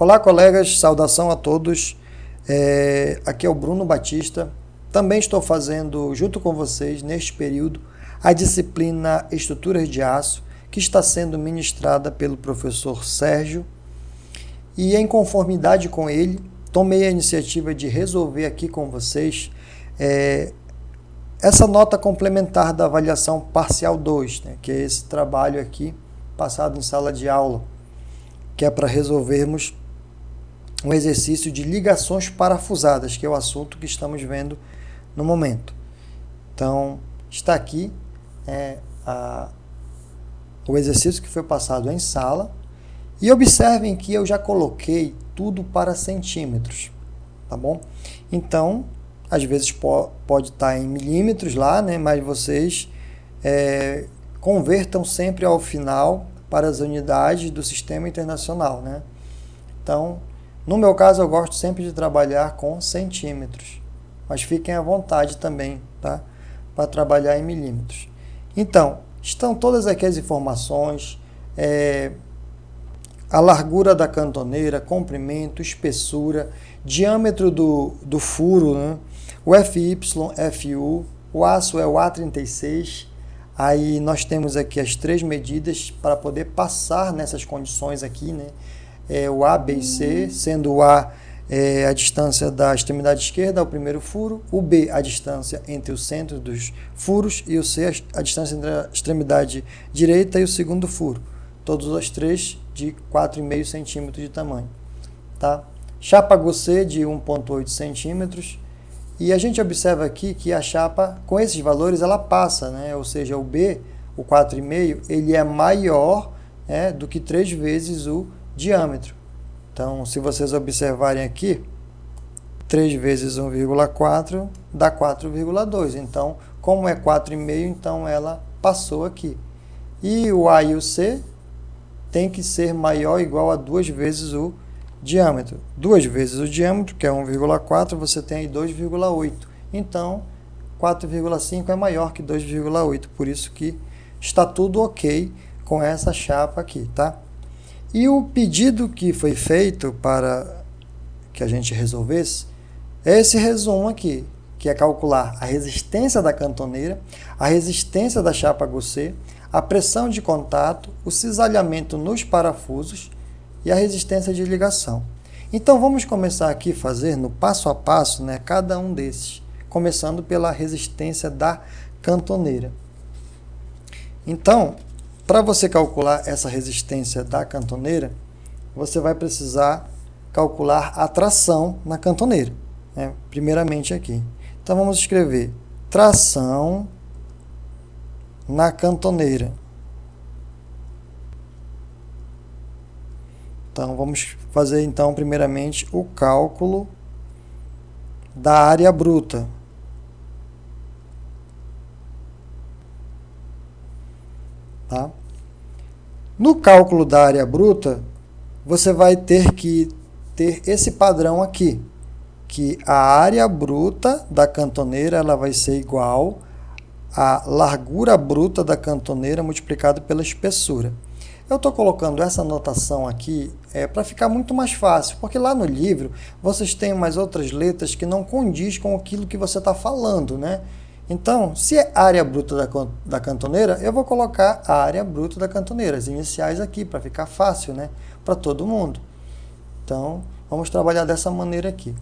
Olá, colegas, saudação a todos. Aqui é o Bruno Batista. Também estou fazendo, junto com vocês, neste período, a disciplina Estruturas de Aço, que está sendo ministrada pelo professor Sérgio. E em conformidade com ele, tomei a iniciativa de resolver aqui com vocês essa nota complementar da avaliação parcial 2, né, que é esse trabalho aqui, passado em sala de aula, que é para resolvermos um exercício de ligações parafusadas, que é o assunto que estamos vendo no momento. Então, está aqui o exercício que foi passado em sala, e observem que eu já coloquei tudo para centímetros, tá bom? Então, às vezes pode estar em milímetros lá, né? Mas vocês convertam sempre ao final para as unidades do sistema internacional, né? Então, no meu caso, eu gosto sempre de trabalhar com centímetros, mas fiquem à vontade também, tá? Para trabalhar em milímetros. Então, estão todas aqui as informações, a largura da cantoneira, comprimento, espessura, diâmetro do furo, né? O FY, FU, o aço é o A36, aí nós temos aqui as três medidas para poder passar nessas condições aqui, né? O A, B e C, sendo o A a distância da extremidade esquerda ao primeiro furo, o B a distância entre o centro dos furos e o C a distância entre a extremidade direita e o segundo furo. Todos os três de 4,5 centímetros de tamanho. Tá? Chapa Gosset de 1,8 centímetros. E a gente observa aqui que a chapa, com esses valores, ela passa, né? Ou seja, o B, o 4,5, ele é maior, né, do que 3 vezes o diâmetro. Então, se vocês observarem aqui, 3 vezes 1,4 dá 4,2. Então, como é 4,5, então ela passou aqui. E o A e o C tem que ser maior ou igual a 2 vezes o diâmetro. 2 vezes o diâmetro, que é 1,4, você tem aí 2,8. Então, 4,5 é maior que 2,8. Por isso que está tudo ok com essa chapa aqui, tá? E o pedido que foi feito para que a gente resolvesse é esse resumo aqui, que é calcular a resistência da cantoneira, a resistência da chapa Gosset, a pressão de contato, o cisalhamento nos parafusos e a resistência de ligação. Então, vamos começar aqui a fazer no passo a passo, né, cada um desses, começando pela resistência da cantoneira. Então, para você calcular essa resistência da cantoneira, você vai precisar calcular a tração na cantoneira, né, primeiramente aqui. Então, vamos escrever tração na cantoneira. Então, vamos fazer, então, primeiramente, o cálculo da área bruta. Tá? No cálculo da área bruta, você vai ter que ter esse padrão aqui, que a área bruta da cantoneira ela vai ser igual à largura bruta da cantoneira multiplicado pela espessura. Eu estou colocando essa notação aqui para ficar muito mais fácil, porque lá no livro vocês têm umas outras letras que não condiz com aquilo que você está falando, né? Então, se é área bruta da cantoneira, eu vou colocar a área bruta da cantoneira, as iniciais aqui, para ficar fácil, né? Para todo mundo. Então, vamos trabalhar dessa maneira aqui.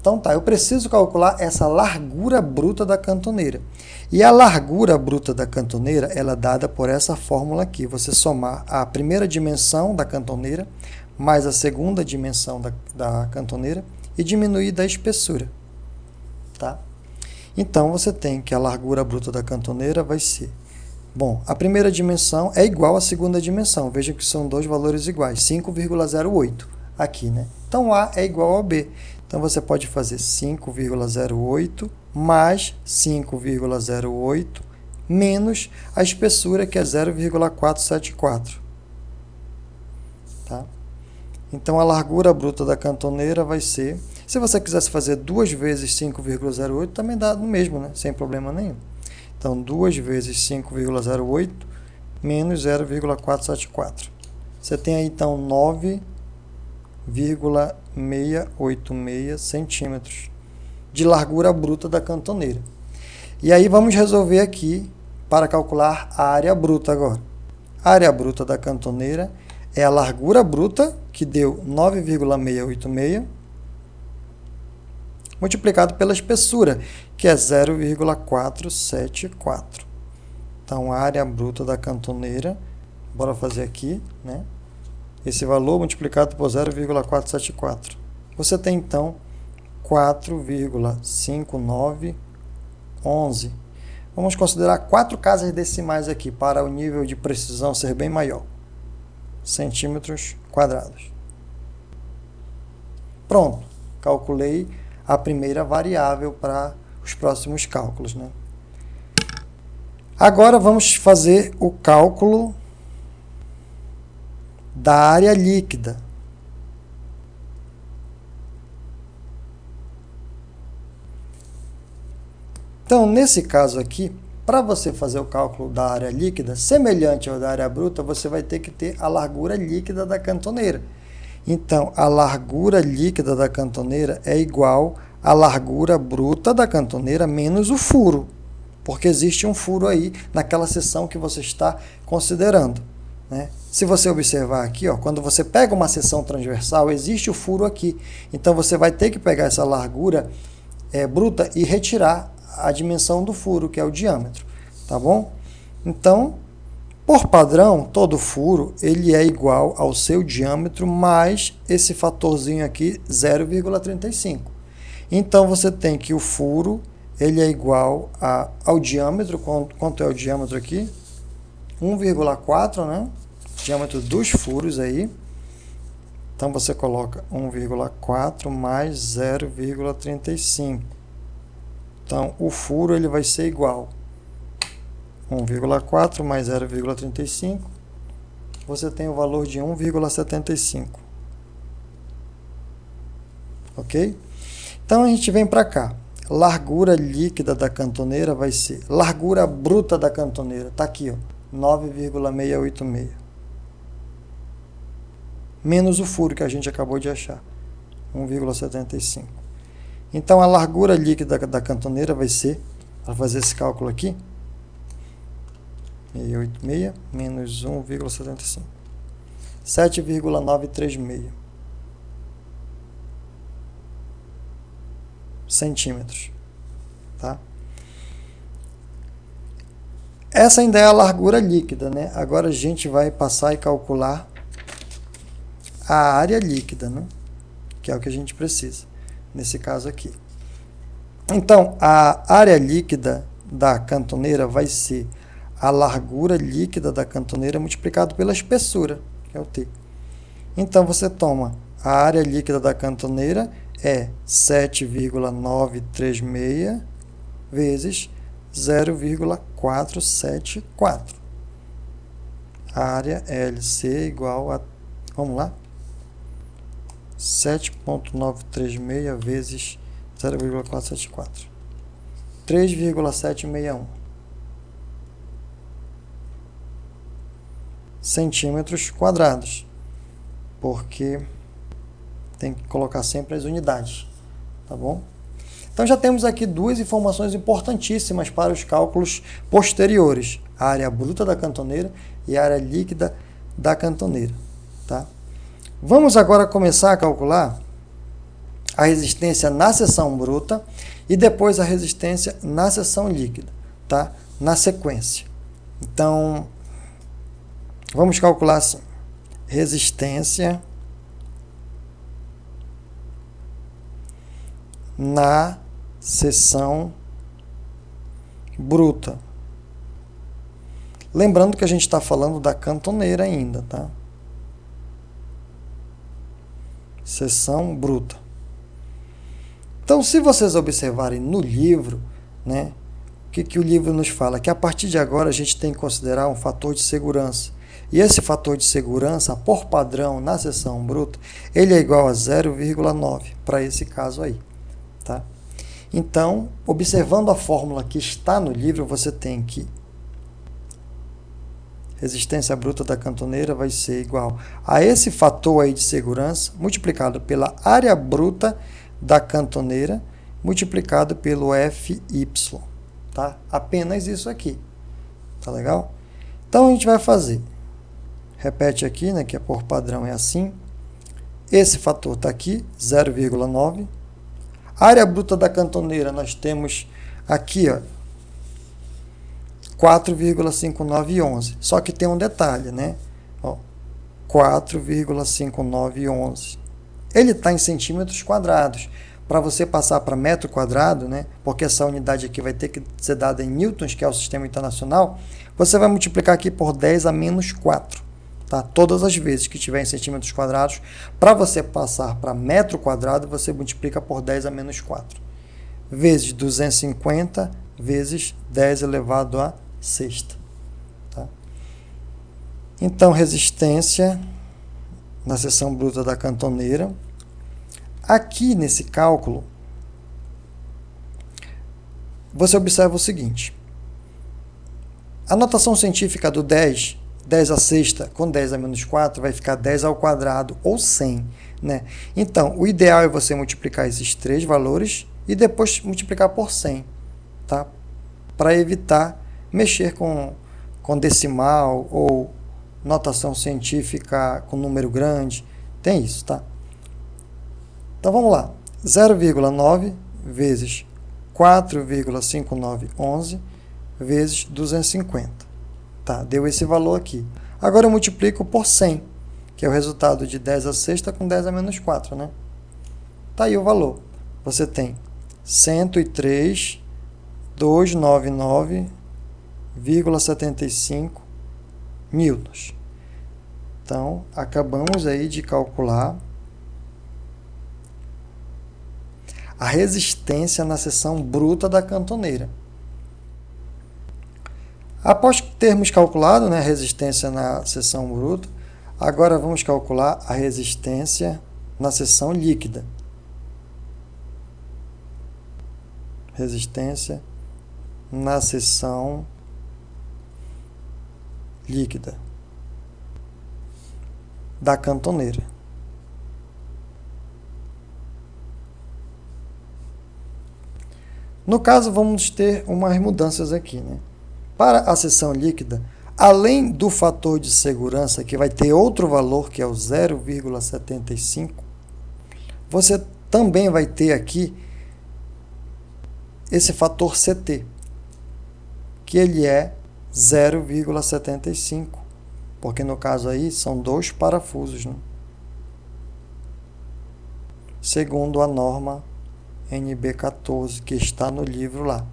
Então tá, eu preciso calcular essa largura bruta da cantoneira. E a largura bruta da cantoneira, ela é dada por essa fórmula aqui. Você somar a primeira dimensão da cantoneira, mais a segunda dimensão da cantoneira, e diminuir da espessura. Tá? Então, você tem que a largura bruta da cantoneira vai ser... Bom, a primeira dimensão é igual à segunda dimensão. Veja que são dois valores iguais, 5,08 aqui, né? Então, A é igual ao B. Então, você pode fazer 5,08 mais 5,08 menos a espessura, que é 0,474. Tá? Então, a largura bruta da cantoneira vai ser... Se você quisesse fazer 2 vezes 5,08, também dá no mesmo, né? Sem problema nenhum. Então, 2 vezes 5,08 menos 0,474. Você tem aí, então, 9 9,686 centímetros de largura bruta da cantoneira. E aí vamos resolver aqui para calcular a área bruta agora. A área bruta da cantoneira é a largura bruta, que deu 9,686, multiplicado pela espessura, que é 0,474. Então, a área bruta da cantoneira, bora fazer aqui, né? Esse valor multiplicado por 0,474. Você tem, então, 4,5911. Vamos considerar 4 casas decimais aqui, para o nível de precisão ser bem maior. Centímetros quadrados. Pronto, calculei a primeira variável para os próximos cálculos, né? Agora vamos fazer o cálculo da área líquida. Então, nesse caso aqui, para você fazer o cálculo da área líquida, semelhante ao da área bruta, você vai ter que ter a largura líquida da cantoneira. Então, a largura líquida da cantoneira é igual à largura bruta da cantoneira menos o furo, porque existe um furo aí naquela seção que você está considerando, né? Se você observar aqui, ó, quando você pega uma seção transversal, existe o furo aqui. Então, você vai ter que pegar essa largura bruta e retirar a dimensão do furo, que é o diâmetro, tá bom? Então, por padrão, todo furo ele é igual ao seu diâmetro mais esse fatorzinho aqui, 0,35. Então, você tem que o furo ele é igual ao diâmetro. Quanto é o diâmetro aqui? 1,4, né? Diâmetro dos furos aí. Então, você coloca 1,4 mais 0,35. Então, o furo ele vai ser igual a 1,4 mais 0,35. Você tem o valor de 1,75. Ok? Então, a gente vem para cá. Largura líquida da cantoneira vai ser... Largura bruta da cantoneira. Está aqui, ó, 9,686. Menos o furo que a gente acabou de achar. 1,75. Então, a largura líquida da cantoneira vai ser, para fazer esse cálculo aqui, 686 menos 1,75. 7,936 centímetros. Tá? Essa ainda é a largura líquida, né? Agora a gente vai passar e calcular a área líquida, né? Que é o que a gente precisa. Nesse caso aqui. Então, a área líquida da cantoneira vai ser a largura líquida da cantoneira multiplicado pela espessura, que é o T. Então, você toma a área líquida da cantoneira é 7,936 vezes 0,474. A área LC igual a... Vamos lá? 7,936 vezes 0,474. 3,761 centímetros quadrados, porque tem que colocar sempre as unidades, tá bom? Então já temos aqui duas informações importantíssimas para os cálculos posteriores: a área bruta da cantoneira e a área líquida da cantoneira, tá? Vamos agora começar a calcular a resistência na seção bruta e depois a resistência na seção líquida, tá? Na sequência. Então, vamos calcular assim: resistência na seção bruta. Lembrando que a gente está falando da cantoneira ainda, tá? Seção bruta. Então, se vocês observarem no livro, né, o que o livro nos fala? Que a partir de agora a gente tem que considerar um fator de segurança. E esse fator de segurança, por padrão, na seção bruta, ele é igual a 0,9 para esse caso aí, tá? Então, observando a fórmula que está no livro, você tem que resistência bruta da cantoneira vai ser igual a esse fator aí de segurança multiplicado pela área bruta da cantoneira multiplicado pelo FY, tá? Apenas isso aqui, tá legal? Então a gente vai fazer, repete aqui, né, que por padrão é assim, esse fator está aqui, 0,9, área bruta da cantoneira nós temos aqui, ó, 4,5911. Só que tem um detalhe, né? 4,5911. Ele está em centímetros quadrados. Para você passar para metro quadrado, né? Porque essa unidade aqui vai ter que ser dada em newtons, que é o sistema internacional, você vai multiplicar aqui por 10 a menos 4. Tá? Todas as vezes que tiver em centímetros quadrados, para você passar para metro quadrado, você multiplica por 10 a menos 4. Vezes 250 vezes 10 elevado a sexta. Tá? Então, resistência na seção bruta da cantoneira. Aqui nesse cálculo, você observa o seguinte. A notação científica do 10 a sexta com 10 a menos 4 vai ficar 10 ao quadrado ou 100. Né? Então, o ideal é você multiplicar esses três valores e depois multiplicar por 100. Tá? Para evitar mexer com decimal ou notação científica com número grande. Tem isso, tá? Então vamos lá. 0,9 vezes 4,5911 vezes 250. Tá? Deu esse valor aqui. Agora eu multiplico por 100, que é o resultado de 10 a sexta com 10 a menos 4, né? Tá aí o valor. Você tem 103.299,75 newtons. Então, acabamos aí de calcular a resistência na seção bruta da cantoneira. Após termos calculado, né, a resistência na seção bruta, agora vamos calcular a resistência na seção líquida. Resistência na seção líquida da cantoneira. No caso, vamos ter umas mudanças aqui, né? Para a seção líquida, além do fator de segurança, que vai ter outro valor, que é o 0,75, você também vai ter aqui esse fator CT, que ele é 0,75, porque no caso aí são dois parafusos, né? Segundo a norma NB14, que está no livro lá,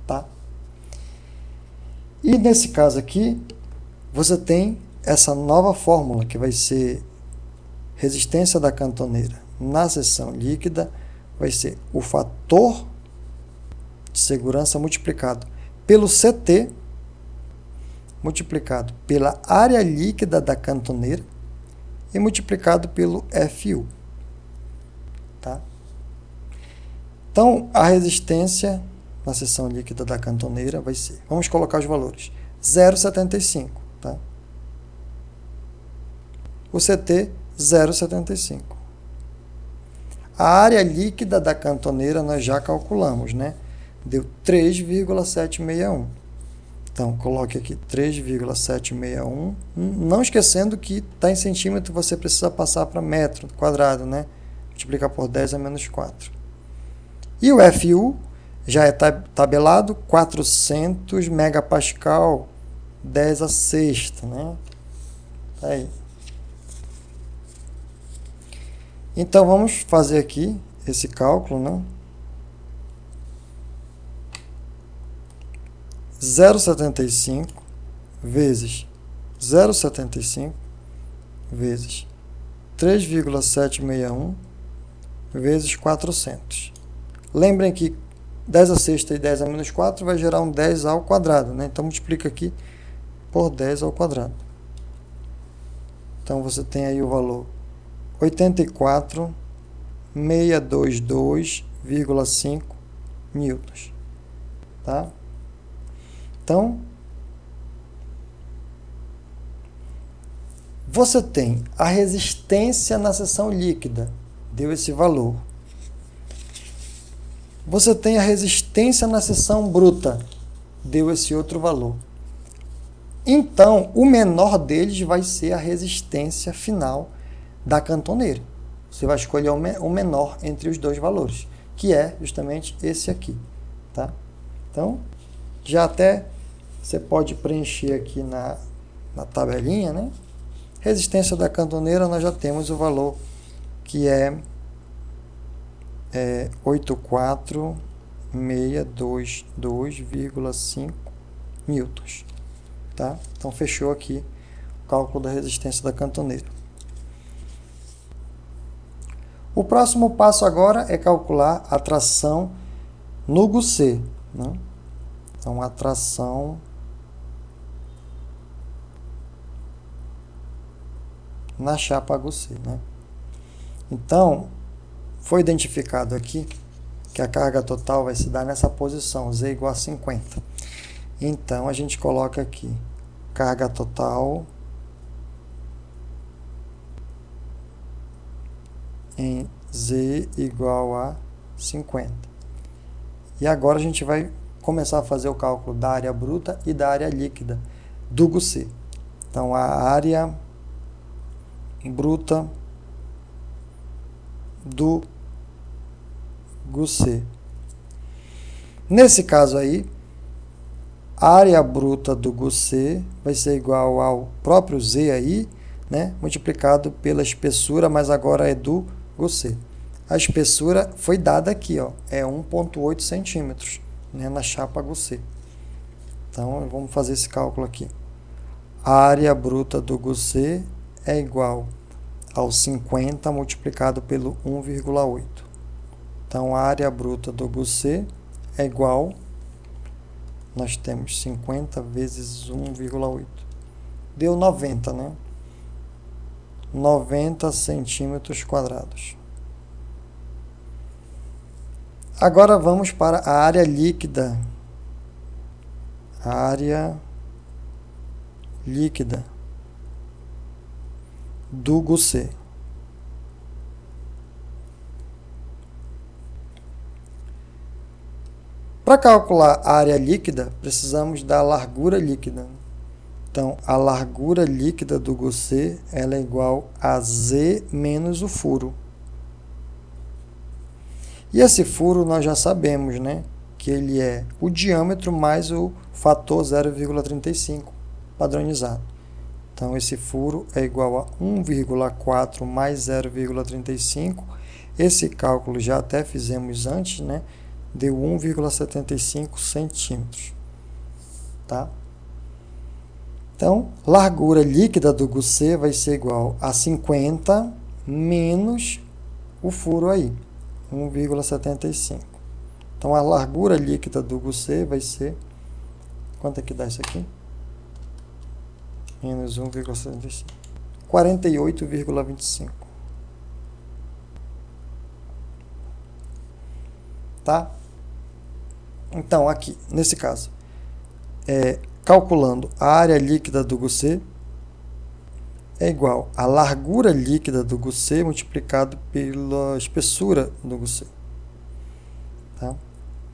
tá? E nesse caso aqui, você tem essa nova fórmula, que vai ser resistência da cantoneira na seção líquida, vai ser o fator de segurança multiplicado pelo CT, multiplicado pela área líquida da cantoneira e multiplicado pelo FU. Tá? Então, a resistência na seção líquida da cantoneira vai ser, vamos colocar os valores, 0,75. Tá? O CT, 0,75. A área líquida da cantoneira nós já calculamos, né? Deu 3,761. Então, coloque aqui 3,761. Não esquecendo que está em centímetro, você precisa passar para metro quadrado, né? Multiplicar por 10 a menos 4. E o FU já é tabelado, 400 megapascal, 10 a sexta, né? Tá aí. Então, vamos fazer aqui esse cálculo, né? 0,75 vezes 0,75 vezes 3,761 vezes 400. Lembrem que 10 a sexta e 10 a menos 4 vai gerar um 10 ao quadrado, né? Então, multiplica aqui por 10 ao quadrado. Então, você tem aí o valor 84.622,5 newtons. Tá? Então, Você tem a resistência na seção líquida, deu esse valor. Você tem a resistência na seção bruta, deu esse outro valor. Então, o menor deles vai ser a resistência final da cantoneira. Você vai escolher o menor entre os dois valores, que é justamente esse aqui. Tá? Então, já até você pode preencher aqui na tabelinha, né? Resistência da cantoneira, nós já temos o valor que é 84.622,5 newtons. Tá? Então, fechou aqui o cálculo da resistência da cantoneira. O próximo passo agora é calcular a tração no GUC, né? Então, a tração na chapa GUC, né? Então, foi identificado aqui que a carga total vai se dar nessa posição, Z igual a 50. Então, a gente coloca aqui carga total em Z igual a 50. E agora a gente vai começar a fazer o cálculo da área bruta e da área líquida do GUC. Então, a área bruta do GUC. Nesse caso aí, a área bruta do GUC vai ser igual ao próprio Z aí, né, multiplicado pela espessura, mas agora é do GUC. A espessura foi dada aqui, ó, é 1,8 centímetros, né, na chapa GUC. Então, vamos fazer esse cálculo aqui. A área bruta do GUC é igual ao 50 multiplicado pelo 1,8. Então, a área bruta do GUC é igual, nós temos 50 vezes 1,8. Deu 90, né? 90 centímetros quadrados. Agora vamos para a área líquida. A área líquida do GUC. Para calcular a área líquida, precisamos da largura líquida. Então, a largura líquida do GUC ela é igual a Z menos o furo. E esse furo nós já sabemos, né? Que ele é o diâmetro mais o fator 0,35 padronizado. Então, esse furo é igual a 1,4 mais 0,35. Esse cálculo já até fizemos antes, né? Deu 1,75 centímetros. Tá? Então, largura líquida do GUC vai ser igual a 50 menos o furo aí, 1,75. Então, a largura líquida do GUC vai ser... Quanto é que dá isso aqui? Menos 1,75. 48,25. Tá? Então, aqui, nesse caso, calculando a área líquida do GUC é igual a largura líquida do GUC multiplicado pela espessura do GUC. Tá?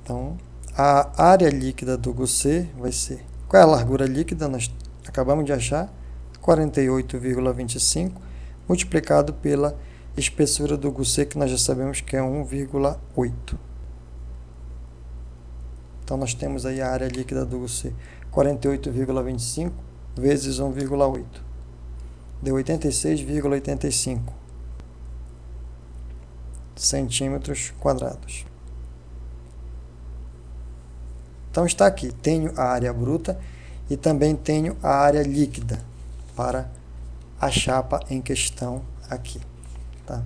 Então, a área líquida do GUC vai ser... Qual é a largura líquida? Nós acabamos de achar, 48,25 multiplicado pela espessura do GUC, que nós já sabemos que é 1,8. Então, nós temos aí a área líquida do GUC, 48,25 vezes 1,8. Deu 86,85 centímetros quadrados. Então, está aqui. Tenho a área bruta e também tenho a área líquida para a chapa em questão aqui. Tá?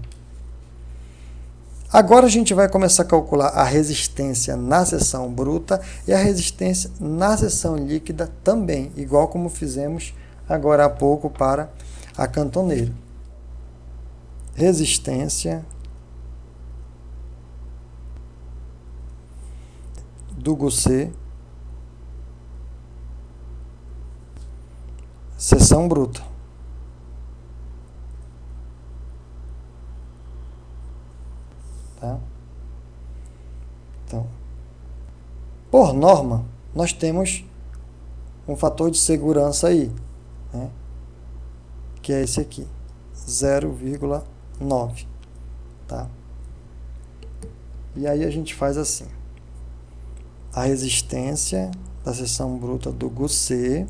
Agora a gente vai começar a calcular a resistência na seção bruta e a resistência na seção líquida também, igual como fizemos agora há pouco para a cantoneira. Resistência do GUC, seção bruta. Tá? Então, por norma, nós temos um fator de segurança aí, né? Que é esse aqui, 0,9. Tá? E aí a gente faz assim. A resistência da seção bruta do GUC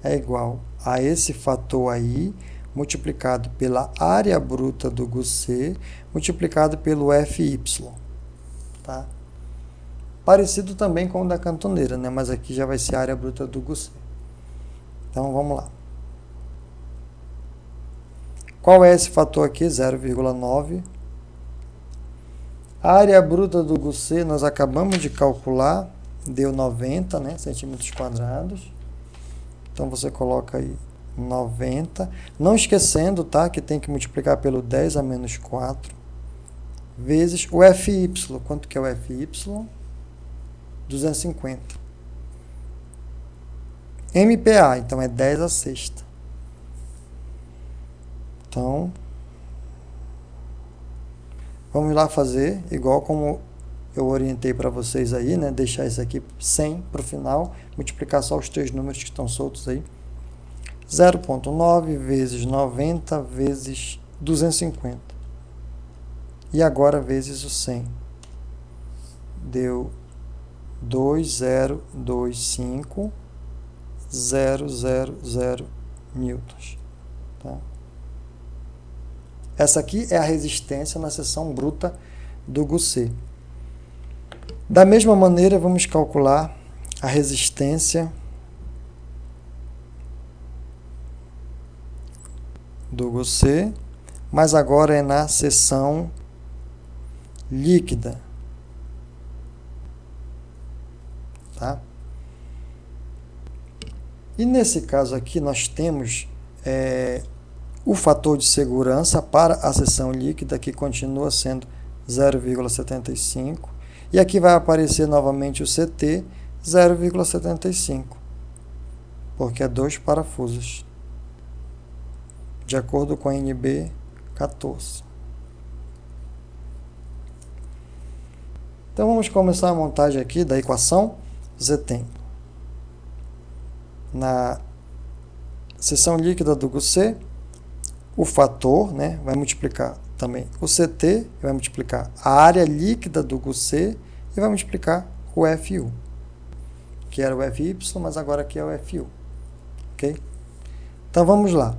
é igual a esse fator aí, multiplicado pela área bruta do GUC, multiplicado pelo FY. Tá? Parecido também com o da cantoneira, né? Mas aqui já vai ser a área bruta do GUC. Então, vamos lá. Qual é esse fator aqui? 0,9. A área bruta do GUC nós acabamos de calcular, deu 90, né, centímetros quadrados. Então, você coloca aí 90. Não esquecendo, tá, que tem que multiplicar pelo 10 a menos 4, vezes o FY. Quanto que é o FY? 250. MPa, então é 10 a sexta. Então, vamos lá fazer, igual como eu orientei para vocês aí, né? Deixar isso aqui 100 para o final, multiplicar só os três números que estão soltos aí. 0,9 vezes 90 vezes 250. E agora vezes o 100. Deu 2025,000 newtons. Tá? Essa aqui é a resistência na seção bruta do GUC. Da mesma maneira, vamos calcular a resistência do GUC, mas agora é na seção líquida. Tá? E nesse caso aqui nós temos o fator de segurança para a seção líquida, que continua sendo 0,75, e aqui vai aparecer novamente o CT 0,75, porque é 2 parafusos, de acordo com a NB 14. Então vamos começar a montagem aqui da equação. Você tem na seção líquida do GUC o fator, né, vai multiplicar também o CT, vai multiplicar a área líquida do GUC e vai multiplicar o FU, que era o FY, mas agora aqui é o FU. Ok? Então vamos lá.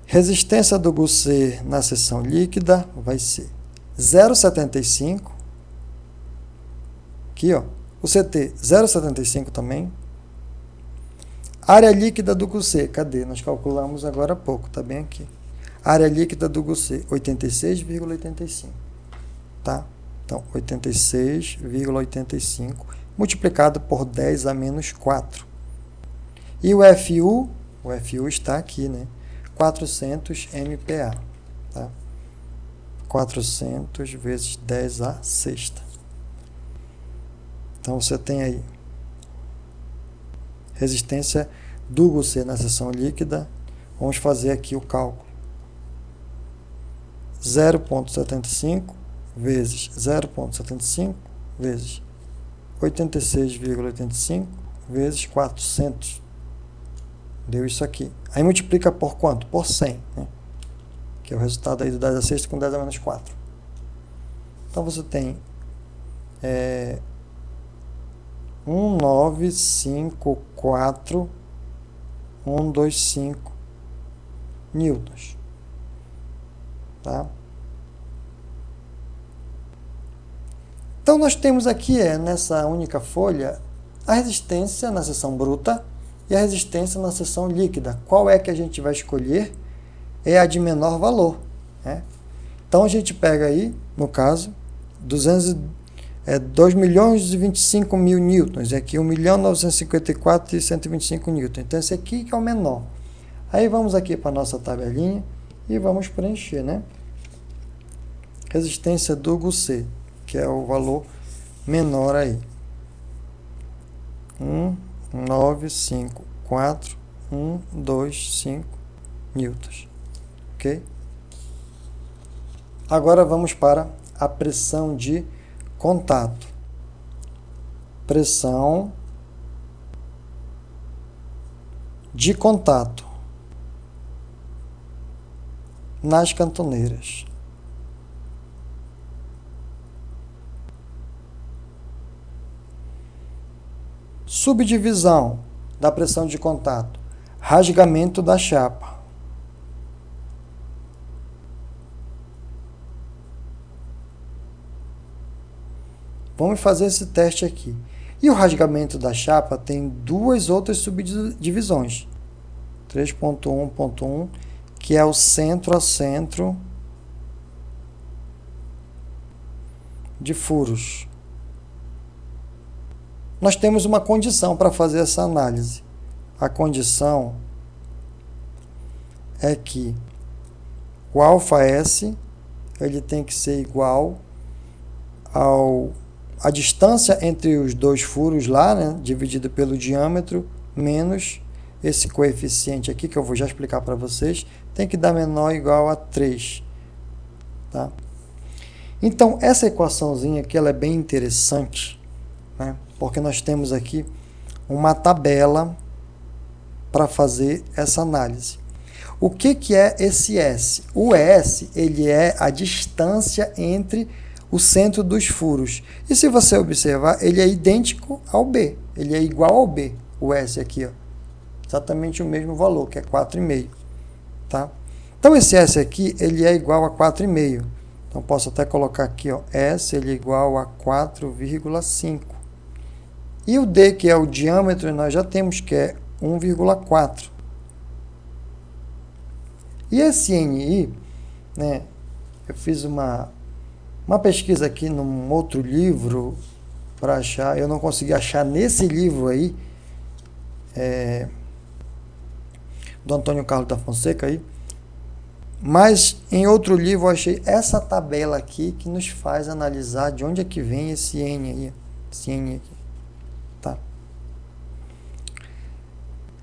Resistência do GUC na seção líquida vai ser 0,75. Aqui, ó, o CT 0,75 também. Área líquida do GUC, cadê? Nós calculamos agora há pouco, tá bem aqui. Área líquida do GUC, 86,85. Tá? Então, 86,85 multiplicado por 10 a menos 4. E o FU está aqui, né? 400 MPa. Tá? 400 vezes 10 a sexta. Então, você tem aí resistência do GUC na seção líquida. Vamos fazer aqui o cálculo. 0,75 vezes 0,75 vezes 86,85 vezes 400. Deu isso aqui. Aí multiplica por quanto? Por 100. Né? Que é o resultado aí do 10 a sexta com 10 a menos 4. Então você tem 1,954,125 newtons. Tá? Então nós temos aqui, nessa única folha, a resistência na seção bruta e a resistência na seção líquida. Qual é que a gente vai escolher? É a de menor valor. Né? Então a gente pega aí, no caso, 2.025.000 newtons, e aqui 1.954.125 newtons. Então esse aqui que é o menor. Aí vamos aqui para a nossa tabelinha e vamos preencher, né? Resistência do GUC, que é o valor menor aí. 1.954.125 newtons. Ok? Agora vamos para a pressão de contato. Pressão de contato nas cantoneiras. Subdivisão da pressão de contato: rasgamento da chapa. Vamos fazer esse teste aqui. E o rasgamento da chapa tem duas outras subdivisões. 3.1.1, que é o centro a centro de furos. Nós temos uma condição para fazer essa análise. A condição é que o ∆S ele tem que ser igual a distância entre os dois furos lá, né, dividido pelo diâmetro, menos esse coeficiente aqui, que eu vou já explicar para vocês, tem que dar menor ou igual a 3. Tá? Então, essa equaçãozinha aqui ela é bem interessante, né, porque nós temos aqui uma tabela para fazer essa análise. O que é esse S? O S ele é a distância entre o centro dos furos. E se você observar, ele é idêntico ao B. Ele é igual ao B, o S aqui, ó. Exatamente o mesmo valor, que é 4,5. Tá? Então, esse S aqui, ele é igual a 4,5. Então, posso até colocar aqui, ó, S ele é igual a 4,5. E o D, que é o diâmetro, nós já temos, que é 1,4. E esse NI, né, eu fiz uma pesquisa aqui num outro livro para achar, eu não consegui achar nesse livro aí, do Antônio Carlos da Fonseca aí, mas em outro livro eu achei essa tabela aqui que nos faz analisar de onde é que vem esse N aí, esse N aqui, tá?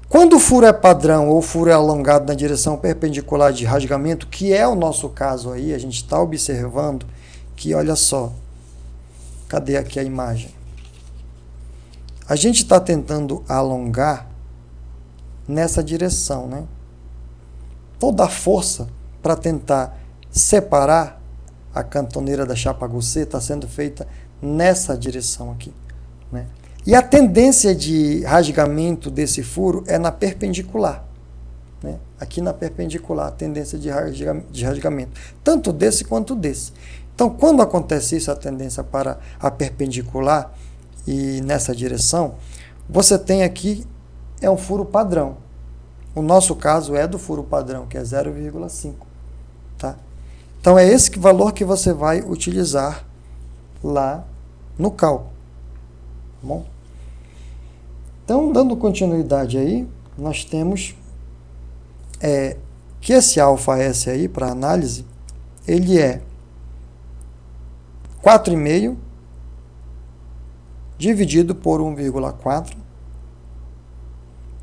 Quando o furo é padrão ou o furo é alongado na direção perpendicular de rasgamento, que é o nosso caso aí, a gente está observando que, olha só, cadê aqui a imagem? A gente está tentando alongar nessa direção, né? Toda a força para tentar separar a cantoneira da chapa goussê está sendo feita nessa direção aqui, né? E a tendência de rasgamento desse furo é na perpendicular, né? Aqui na perpendicular, a tendência de rasgamento, tanto desse quanto desse. Então, quando acontece isso, a tendência para a perpendicular e nessa direção, você tem aqui, é um furo padrão. O nosso caso é do furo padrão, que é 0,5. Tá? Então, é esse valor que você vai utilizar lá no cálculo. Tá bom? Então, dando continuidade aí, nós temos que esse ∆S aí, para análise, ele é 4,5 dividido por 1,4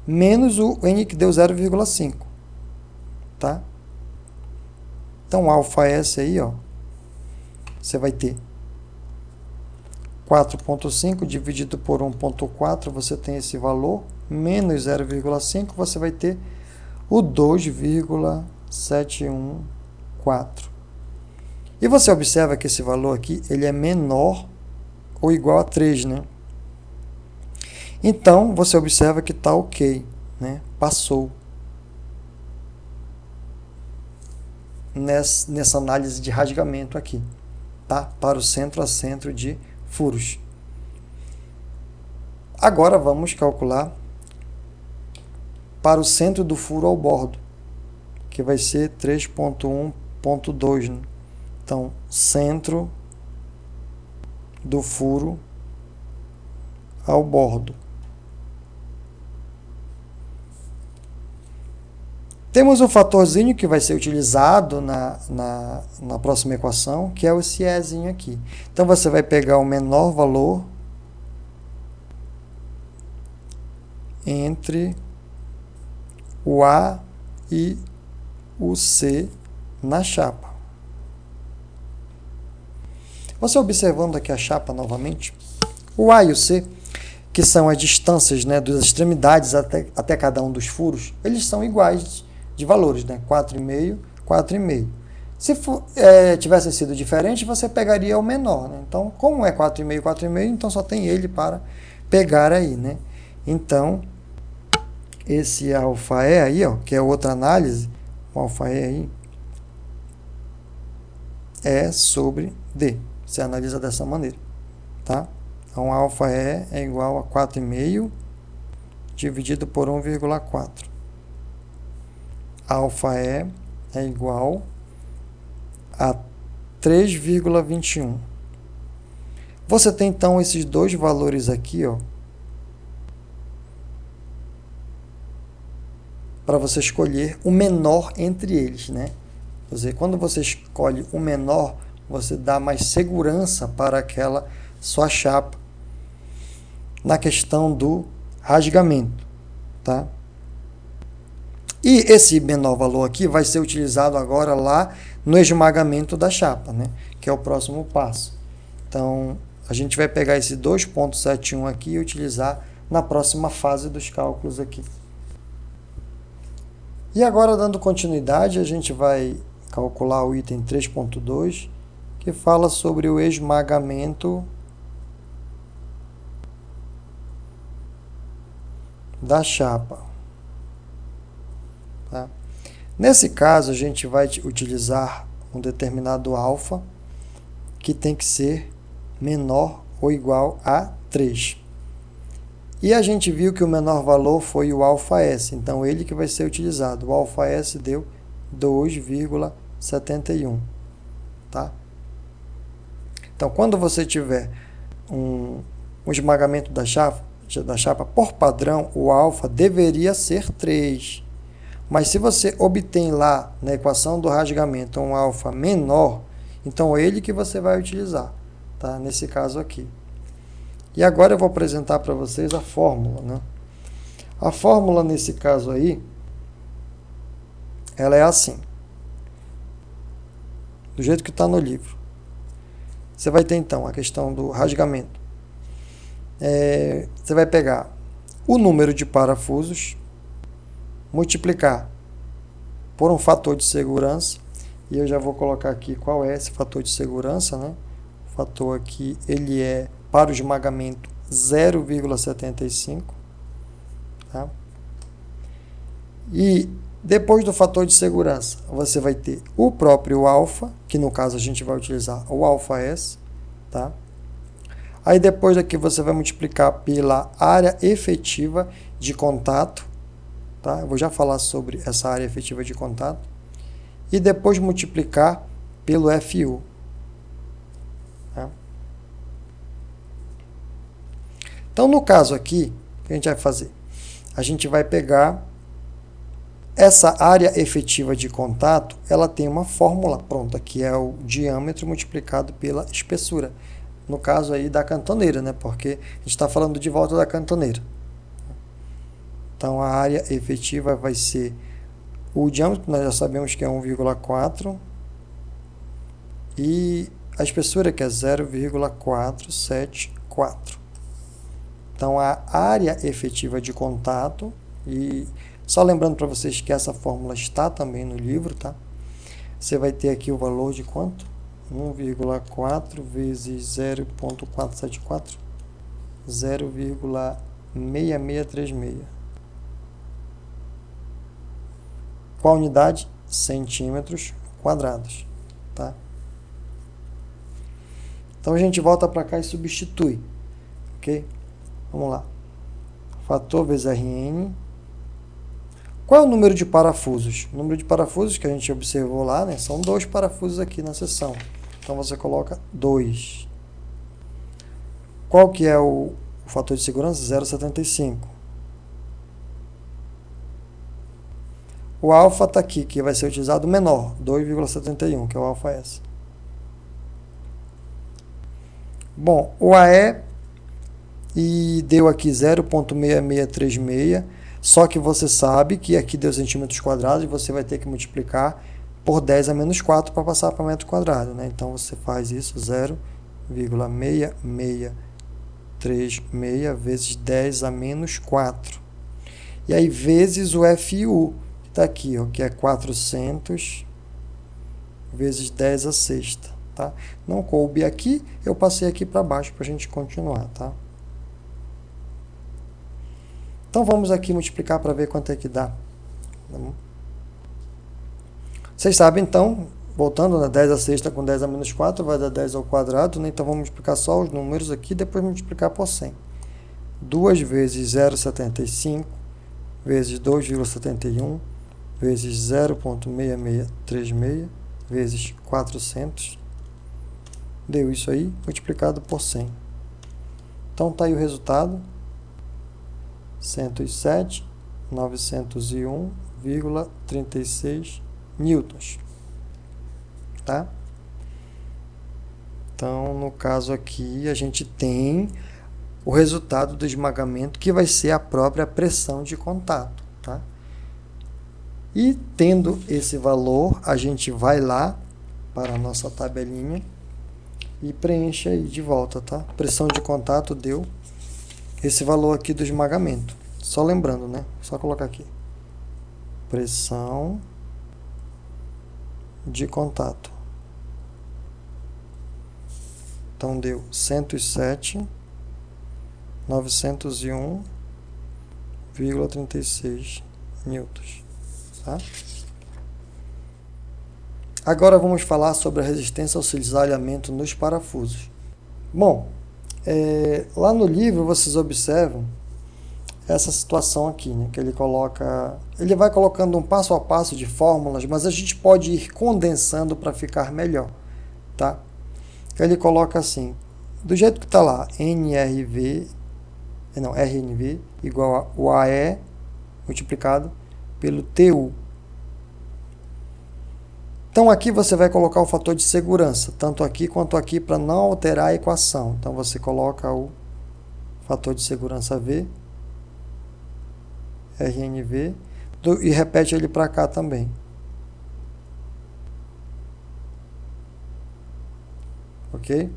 menos o N que deu 0,5. Tá? Então, ∆S aí, ó, você vai ter 4,5 dividido por 1,4, você tem esse valor, menos 0,5, você vai ter o 2,714. E você observa que esse valor aqui, ele é menor ou igual a 3, né? Então, você observa que está ok, né? Passou nessa análise de rasgamento aqui, tá? Para o centro a centro de furos. Agora, vamos calcular para o centro do furo ao bordo, que vai ser 3,1,2, né? Então, centro do furo ao bordo. Temos um fatorzinho que vai ser utilizado na próxima equação, que é esse Ezinho aqui. Então, você vai pegar o menor valor entre o A e o C na chapa. Você observando aqui a chapa novamente, o A e o C, que são as distâncias, né, das extremidades até cada um dos furos, eles são iguais de valores, né, 4,5, 4,5. Se tivesse sido diferente, você pegaria o menor, né? Então, como é 4,5, 4,5, então só tem ele para pegar aí, né? Então, esse alfa-E aí, ó, que é outra análise, o alfa-E aí, é sobre D. Você analisa dessa maneira, tá? Então, alfa-E é igual a 4,5 dividido por 1,4. Alfa-E é igual a 3,21. Você tem, então, esses dois valores aqui, ó, para você escolher o menor entre eles, né? Quer dizer, quando você escolhe o menor, você dá mais segurança para aquela sua chapa na questão do rasgamento, tá? E esse menor valor aqui vai ser utilizado agora lá no esmagamento da chapa, né? Que é o próximo passo. Então, a gente vai pegar esse 2,71 aqui e utilizar na próxima fase dos cálculos aqui. E agora, dando continuidade, a gente vai calcular o item 3,2, que fala sobre o esmagamento da chapa. Tá? Nesse caso, a gente vai utilizar um determinado alfa, que tem que ser menor ou igual a 3. E a gente viu que o menor valor foi o alfa-S, então ele que vai ser utilizado. O alfa-S deu 2,71. Tá? Então, quando você tiver um esmagamento da chapa, por padrão, o alfa deveria ser 3. Mas se você obtém lá na equação do rasgamento um alfa menor, então é ele que você vai utilizar, tá? Nesse caso aqui. E agora eu vou apresentar para vocês a fórmula, né? A fórmula nesse caso aí, ela é assim, do jeito que está no livro. Você vai ter então a questão do rasgamento. Você vai pegar o número de parafusos, multiplicar por um fator de segurança, e eu já vou colocar aqui qual é esse fator de segurança, né? O fator aqui, ele é para o esmagamento 0,75, tá? E depois do fator de segurança, você vai ter o próprio alfa, que no caso a gente vai utilizar o alfa-S, tá? Aí depois daqui você vai multiplicar pela área efetiva de contato, tá? Eu vou já falar sobre essa área efetiva de contato. E depois multiplicar pelo FU. Tá? Então, no caso aqui, o que a gente vai fazer? A gente vai pegar essa área efetiva de contato, ela tem uma fórmula pronta, que é o diâmetro multiplicado pela espessura. No caso aí da cantoneira, né? Porque a gente está falando de volta da cantoneira. Então, a área efetiva vai ser o diâmetro, nós já sabemos que é 1,4, e a espessura que é 0,474. Então, a área efetiva de contato, e só lembrando para vocês que essa fórmula está também no livro, tá? Você vai ter aqui o valor de quanto? 1,4 vezes 0,474, 0,6636. Qual unidade? Centímetros quadrados, tá? Então a gente volta para cá e substitui, ok? Vamos lá. Fator vezes Rn. Qual é o número de parafusos? O número de parafusos que a gente observou lá, né? São 2 parafusos aqui na seção. Então você coloca 2. Qual que é o fator de segurança? 0,75. O alfa está aqui, que vai ser utilizado o menor, 2,71, que é o alfa-S. Bom, o AE e deu aqui 0,6636, só que você sabe que aqui deu centímetros quadrados e você vai ter que multiplicar por 10 a menos 4 para passar para metro quadrado, né? Então você faz isso, 0,6636 vezes 10 a menos 4. E aí, vezes o FU, que está aqui, ó, que é 400 vezes 10 a sexta. Tá? Não coube aqui, eu passei aqui para baixo para a gente continuar. Tá? Então, vamos aqui multiplicar para ver quanto é que dá. Vocês sabem, então, voltando, né, 10 a sexta com 10 a menos 4 vai dar 10 ao quadrado, né? Então vamos multiplicar só os números aqui, depois multiplicar por 100. 2 vezes 0,75 vezes 2,71 vezes 0,6636 vezes 400, deu isso aí, multiplicado por 100. Então está aí o resultado, 107.901,36 newtons. Tá? Então, no caso aqui, a gente tem o resultado do esmagamento, que vai ser a própria pressão de contato. Tá? E tendo esse valor, a gente vai lá para a nossa tabelinha e preenche aí de volta. Tá? Pressão de contato deu esse valor aqui do esmagamento. Só lembrando, né? Só colocar aqui. Pressão de contato. Então, deu 107.901,36 newtons. Tá? Agora vamos falar sobre a resistência ao cisalhamento nos parafusos. Bom, lá no livro vocês observam essa situação aqui, né, que ele vai colocando um passo a passo de fórmulas, mas a gente pode ir condensando para ficar melhor. Tá? Ele coloca assim, do jeito que está lá, RNV igual a o AE multiplicado pelo TU. Então aqui você vai colocar o fator de segurança, tanto aqui quanto aqui, para não alterar a equação. Então você coloca o fator de segurança V, RNV, e repete ele para cá também. Ok?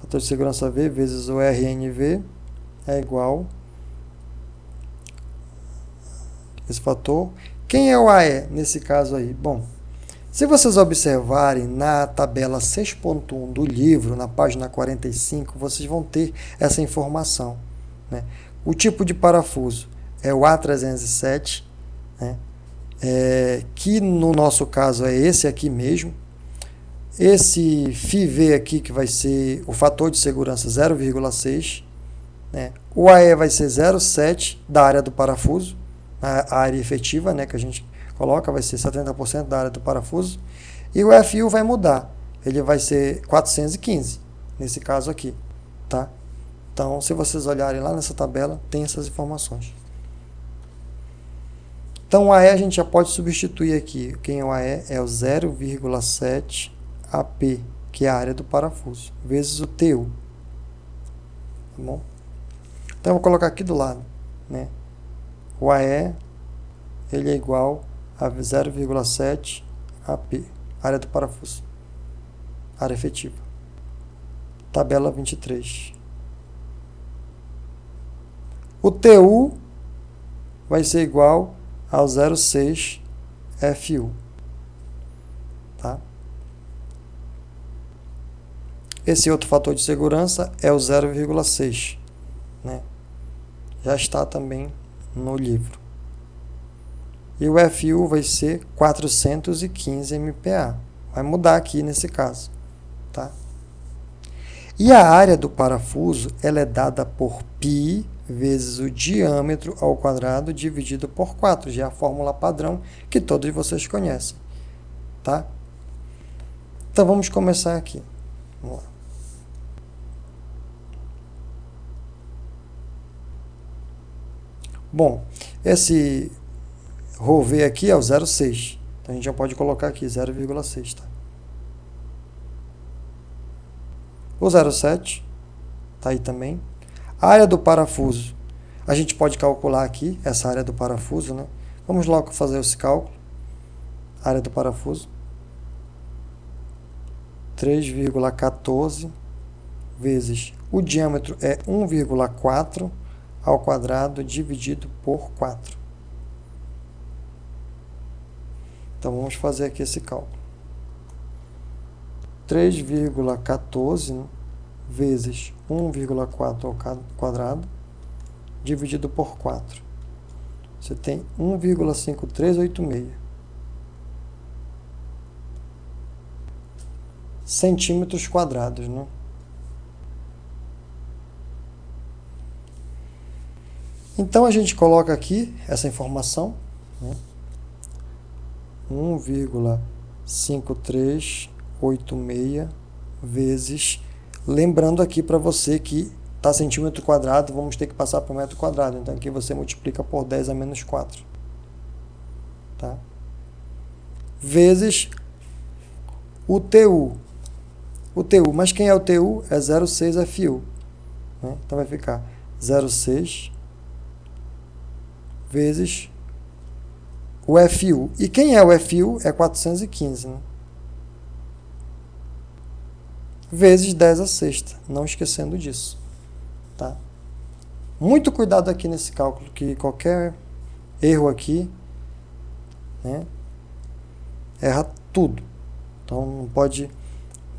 Fator de segurança V vezes o RNV é igual esse fator. Quem é o AE nesse caso aí? Bom, se vocês observarem na tabela 6.1 do livro, na página 45, vocês vão ter essa informação. Né? O tipo de parafuso é o A307, né? Que no nosso caso é esse aqui mesmo. Esse FIV aqui, que vai ser o fator de segurança 0,6, né? O AE vai ser 0,7 da área do parafuso, a área efetiva, né, que a gente coloca, vai ser 70% da área do parafuso, e o FU vai mudar, ele vai ser 415, nesse caso aqui. Tá? Então, se vocês olharem lá nessa tabela, tem essas informações. Então, o AE a gente já pode substituir aqui. Quem é o AE? É o 0,7 AP, que é a área do parafuso, vezes o TU. Tá bom? Então, eu vou colocar aqui do lado. Né? O AE ele é igual a 0,7 AP, área do parafuso, área efetiva. Tabela 23. O TU vai ser igual ao 0,6 FU. Tá? Esse outro fator de segurança é o 0,6. Né? Já está também no livro. E o FU vai ser 415 MPa. Vai mudar aqui nesse caso. Tá? E a área do parafuso ela é dada por π vezes o diâmetro ao quadrado dividido por 4. Já é a fórmula padrão que todos vocês conhecem. Tá? Então vamos começar aqui. Vamos lá. Bom, esse ρV aqui é o 0,6. Então a gente já pode colocar aqui 0,6. Tá? O 0,7 está aí também. A área do parafuso, a gente pode calcular aqui, essa área do parafuso, né? Vamos logo fazer esse cálculo. Área do parafuso. 3,14 vezes o diâmetro é 1,4 ao quadrado dividido por 4. Então, vamos fazer aqui esse cálculo. 3,14 vezes 1,4 ao quadrado dividido por 4. Você tem 1,5386 centímetros quadrados, né? Então, a gente coloca aqui essa informação, né? 1,5386 vezes, lembrando aqui para você que está centímetro quadrado, vamos ter que passar para metro quadrado, então aqui você multiplica por 10 a menos 4, tá? Vezes o TU. O TU, mas quem é o TU? É 0,6 FU, né? Então vai ficar 0,6 vezes o FU. E quem é o FU? É 415, né? Vezes 10 a sexta, não esquecendo disso, tá? Muito cuidado aqui nesse cálculo, que qualquer erro aqui, né, erra tudo. Então, não pode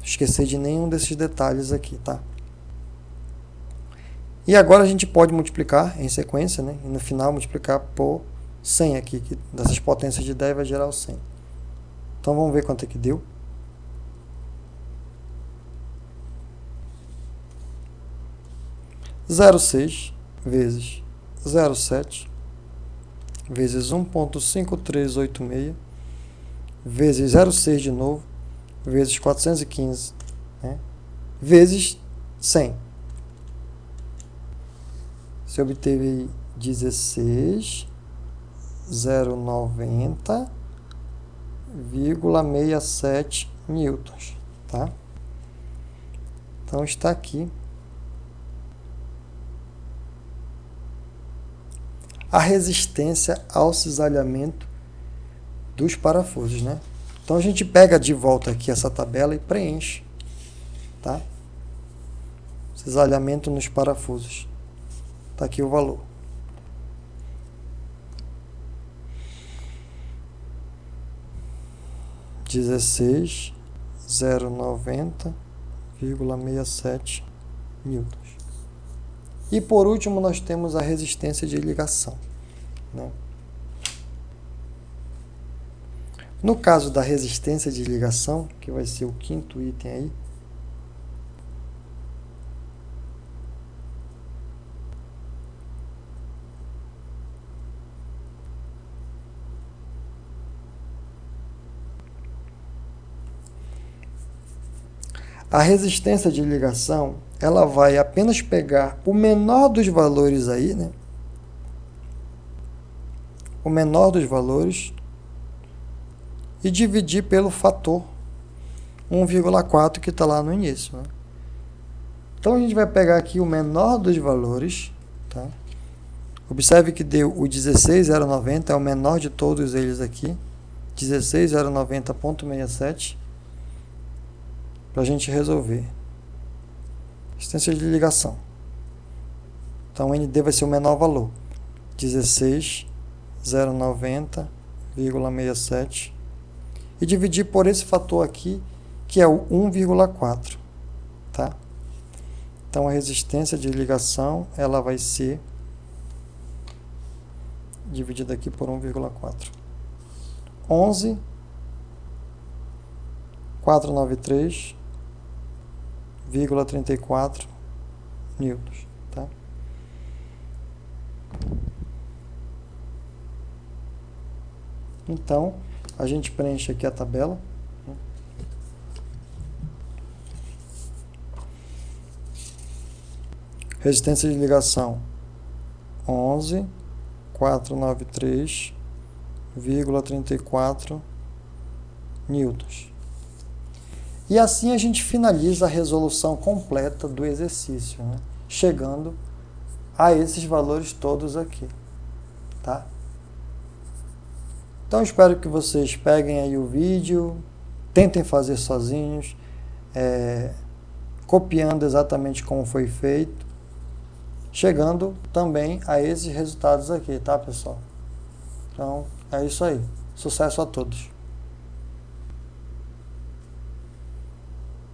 esquecer de nenhum desses detalhes aqui, tá? E agora a gente pode multiplicar em sequência, né? E no final multiplicar por 100 aqui, que dessas potências de 10 vai gerar o 100. Então vamos ver quanto é que deu. Zero vírgula seis vezes 0,7 vezes 1,5386 vezes 0,6 de novo, vezes 415, né? Vezes 100. Você obteve 16.090,67 newtons, tá? Então está aqui a resistência ao cisalhamento dos parafusos, né? Então a gente pega de volta aqui essa tabela e preenche, tá? Cisalhamento nos parafusos. Está aqui o valor. (16.090,67 newtons). E por último nós temos a resistência de ligação, né? No caso da resistência de ligação, que vai ser o quinto item aí, a resistência de ligação, ela vai apenas pegar o menor dos valores aí, né? O menor dos valores e dividir pelo fator 1,4 que está lá no início, né? Então a gente vai pegar aqui o menor dos valores, tá? Observe que deu o 16.090, é o menor de todos eles aqui, 16.090,67, para a gente resolver. Resistência de ligação. Então, o ND vai ser o menor valor, 16.090,67, e dividir por esse fator aqui, que é o 1,4, tá? Então, a resistência de ligação, ela vai ser dividida aqui por 1,4. 11.493,34 newtons, tá? Então, a gente preenche aqui a tabela, né? Resistência de ligação 11.493,34 newtons. E assim a gente finaliza a resolução completa do exercício, né? Chegando a esses valores todos aqui, tá? Então espero que vocês peguem aí o vídeo, tentem fazer sozinhos. copiando exatamente como foi feito, chegando também a esses resultados aqui, tá, pessoal? Então, é isso aí. Sucesso a todos!